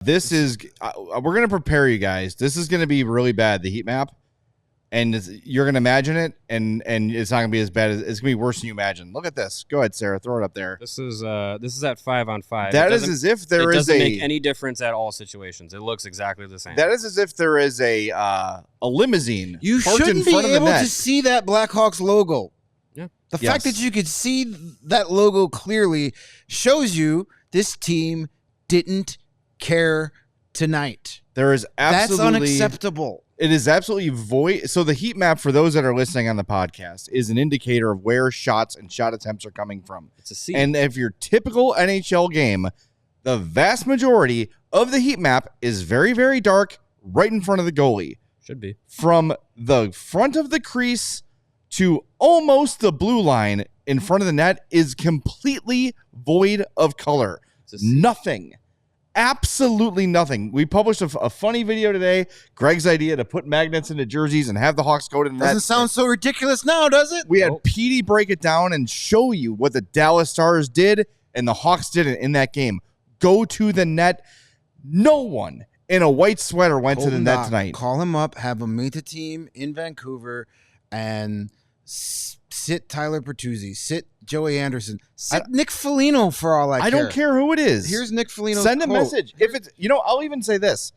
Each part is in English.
This is we're going to prepare you guys. This is going to be really bad, the heat map. And you're going to imagine it, and it's not going to be as bad as it's going to be worse than you imagine. Look at this. Go ahead, Sarah. Throw it up there. This is at 5-on-5. That is as if there is It doesn't make any difference at all situations. It looks exactly the same. That is as if there is a limousine. You shouldn't be able to see that Blackhawks logo. Yeah. The fact that you could see that logo clearly shows you this team didn't care tonight. There is absolutely that's unacceptable. It is absolutely void. So the heat map, for those that are listening on the podcast, is an indicator of where shots and shot attempts are coming from. It's a C. And if your typical NHL game, the vast majority of the heat map is very, very dark right in front of the goalie. Should be. From the front of the crease to almost the blue line in front of the net is completely void of color. Nothing. Absolutely nothing. We published a funny video today. Greg's idea to put magnets into jerseys and have the Hawks go to the net. Doesn't sound so ridiculous now, does it? We had PD break it down and show you what the Dallas Stars did and the Hawks did in that game. Go to the net. No one in a white sweater went to the net tonight. Call him up, have him meet the team in Vancouver, and sit Tyler Bertuzzi, sit Joey Anderson, sit Nick Foligno for all I care. I don't care who it is. Here's Nick Foligno's Send a quote. message. If it's, I'll even say this.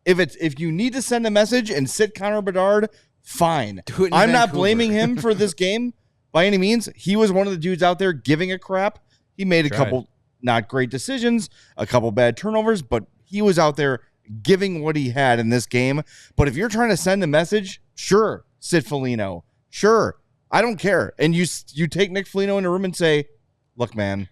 If you need to send a message and sit Connor Bedard, fine. I'm not blaming him for this game by any means. He was one of the dudes out there giving a crap. He made a couple not great decisions, a couple bad turnovers, but he was out there giving what he had in this game. But if you're trying to send a message, sure, sit Foligno. Sure. I don't care. And you take Nick Foligno in a room and say, look, man,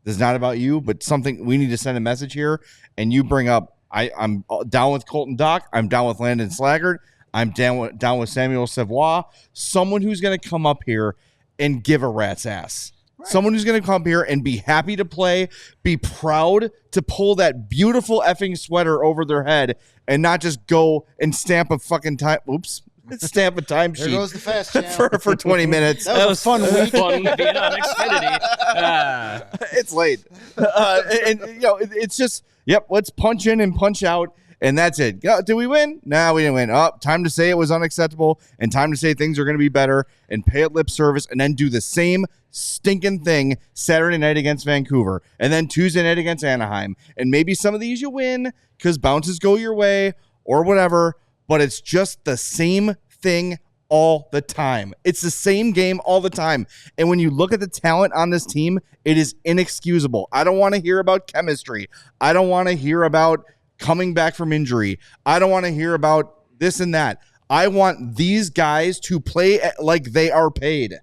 this is not about you, but something we need to send a message here. And you bring up, I'm down with Colton Dock. I'm down with Landon Slaggert. I'm down with Samuel Savoie. Someone who's going to come up here and give a rat's ass. Right. Someone who's going to come here and be happy to play, be proud to pull that beautiful effing sweater over their head and not just go and stamp a fucking time. Oops. Stamp a timesheet. There goes the fast champ. for 20 minutes. That was a fun week. Fun being on Xfinity. It's late. It's just, let's punch in and punch out, and that's it. Did we win? No, we didn't win. Time to say it was unacceptable, and time to say things are going to be better, and pay it lip service, and then do the same stinking thing Saturday night against Vancouver, and then Tuesday night against Anaheim. And maybe some of these you win because bounces go your way or whatever, but it's just the same thing all the time. It's the same game all the time. And when you look at the talent on this team, it is inexcusable. I don't want to hear about chemistry. I don't want to hear about coming back from injury. I don't want to hear about this and that. I want these guys to play like they are paid.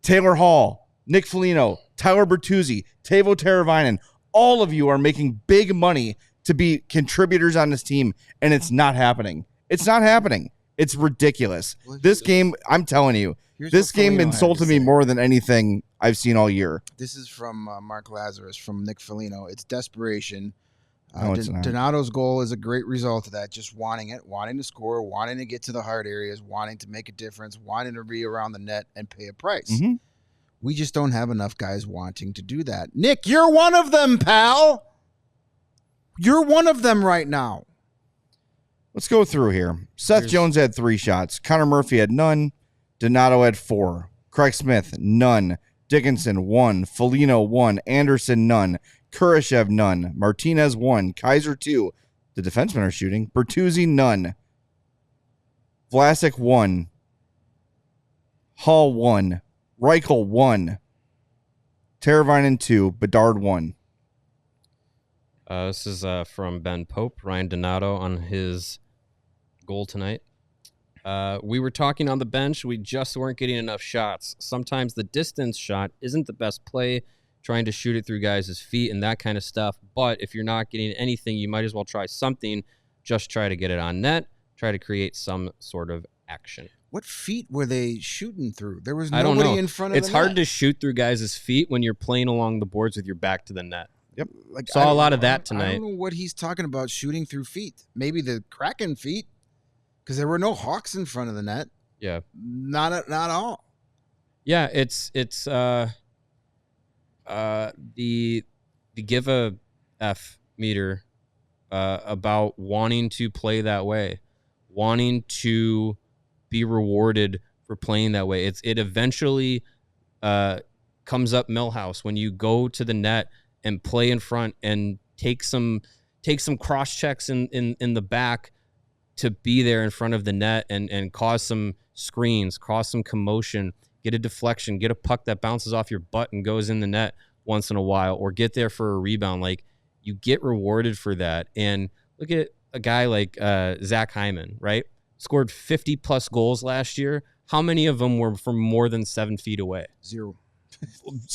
Taylor Hall, Nick Foligno, Tyler Bertuzzi, Teuvo Teravainen, all of you are making big money to be contributors on this team, and it's not happening. It's not happening. It's ridiculous. This game, I'm telling you, this game insulted me more than anything I've seen all year. This is from Mark Lazarus from Nick Foligno. It's desperation. No, it's not. Donato's goal is a great result of that, just wanting it, wanting to score, wanting to get to the hard areas, wanting to make a difference, wanting to be around the net and pay a price. Mm-hmm. We just don't have enough guys wanting to do that. Nick, you're one of them, pal. You're one of them right now. Let's go through here. Seth Jones had 3 shots. Connor Murphy had none. Donato had 4. Craig Smith, none. Dickinson, 1. Foligno, 1. Anderson, none. Kurashev, none. Martinez, 1. Kaiser, 2. The defensemen are shooting. Bertuzzi, none. Vlasic, 1. Hall, 1. Reichel, 1. Teravainen, 2. Bedard, 1. This is from Ben Pope, Ryan Donato on his goal tonight. We were talking on the bench. We just weren't getting enough shots. Sometimes the distance shot isn't the best play, trying to shoot it through guys' feet and that kind of stuff. But if you're not getting anything, you might as well try something. Just try to get it on net. Try to create some sort of action. What feet were they shooting through? There was nobody in front of the net. It's hard to shoot through guys' feet when you're playing along the boards with your back to the net. Yep. Saw a lot of that tonight. I don't know what he's talking about shooting through feet. Maybe the Kraken feet, because there were no Hawks in front of the net. Yeah. Not all. Yeah, it's the give a F meter about wanting to play that way, wanting to be rewarded for playing that way. It eventually comes up Millhouse when you go to the net and play in front and take some cross checks in the back to be there in front of the net and cause some screens, cause some commotion, get a deflection, get a puck that bounces off your butt and goes in the net once in a while, or get there for a rebound. Like, you get rewarded for that. And look at a guy like Zach Hyman, right? Scored 50 plus goals last year. How many of them were from more than 7 feet away? 0.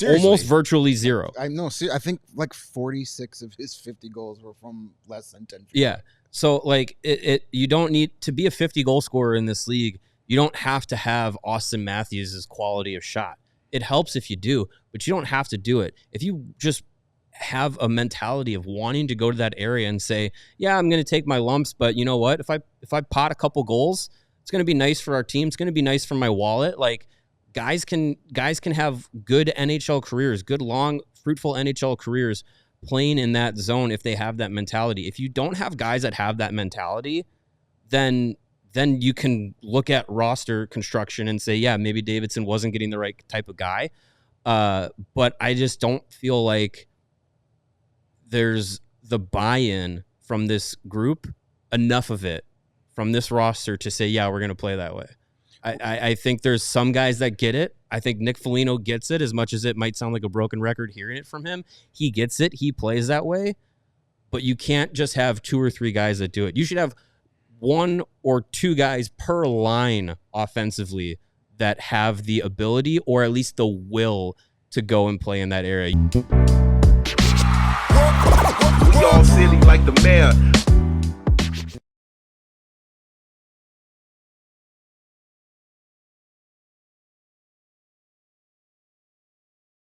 Almost virtually 0. I know. I think like 46 of his 50 goals were from less than 10 feet. Yeah. So like you don't need to be a 50 goal scorer in this league. You don't have to have Austin Matthews' quality of shot. It helps if you do, but you don't have to do it. If you just have a mentality of wanting to go to that area and say, yeah, I'm going to take my lumps, but you know what? If I pot a couple goals, it's going to be nice for our team. It's going to be nice for my wallet. Like, guys can have good NHL careers, good, long, fruitful NHL careers playing in that zone if they have that mentality. If you don't have guys that have that mentality, then you can look at roster construction and say, yeah, maybe Davidson wasn't getting the right type of guy. But I just don't feel like there's the buy-in from this group, enough of it from this roster to say, yeah, we're going to play that way. I think there's some guys that get it. I think Nick Foligno gets it, as much as it might sound like a broken record hearing it from him. He gets it. He plays that way. But you can't just have 2 or 3 guys that do it. You should have 1 or 2 guys per line offensively that have the ability, or at least the will, to go and play in that area. We all silly like the mayor.